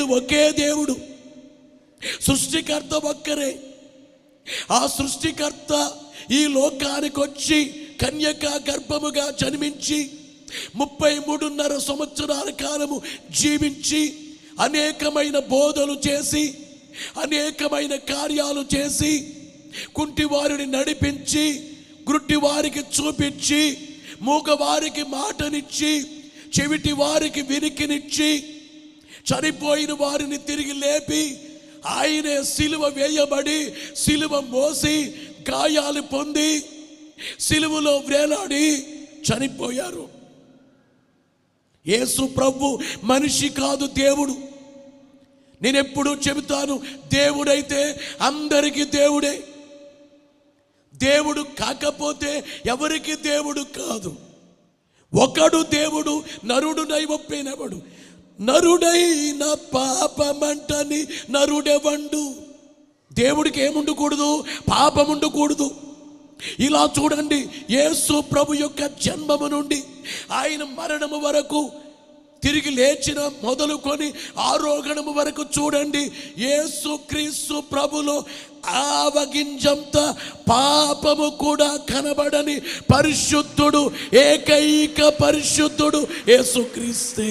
దేవుడు ఒకే దేవుడు, సృష్టికర్త ఒక్కరే. ఆ సృష్టికర్త ఈ లోకానికి వచ్చి కన్యక గర్భముగా జన్మించి 33.5 సంవత్సరాల కాలము జీవించి అనేకమైన బోధలు చేసి అనేకమైన కార్యాలు చేసి కుంటివారిని నడిపించి గుడ్డి వారికి చూపించి మూగవారికి మాటనిచ్చి చెవిటి వారికి వినికినిచ్చి చనిపోయిన వారిని తిరిగి లేపి ఆయనే సిలువ వేయబడి సిలువ మోసి గాయాలు పొంది సిలువలో వేలాడి చనిపోయారు. యేసు ప్రభు మనిషి కాదు, దేవుడు. నేను ఎప్పుడూ చెబుతాను, దేవుడైతే అందరికీ దేవుడే. దేవుడు కాకపోతే ఎవరికి దేవుడు కాదు. ఒకడు దేవుడు, నరుడునై ఒప్పినవాడు. నరుడైన పాపమంటని నరుడెవండు. దేవుడికి ఏముండకూడదు? పాపం ఉండకూడదు. ఇలా చూడండి, యేసు ప్రభు యొక్క జన్మము నుండి ఆయన మరణము వరకు, తిరిగి లేచిన మొదలుకొని ఆరోహణము వరకు చూడండి, యేసు క్రీస్తు ప్రభులో ఆవగింజంత పాపము కూడా కనబడని పరిశుద్ధుడు, ఏకైక పరిశుద్ధుడు యేసు క్రీస్తే.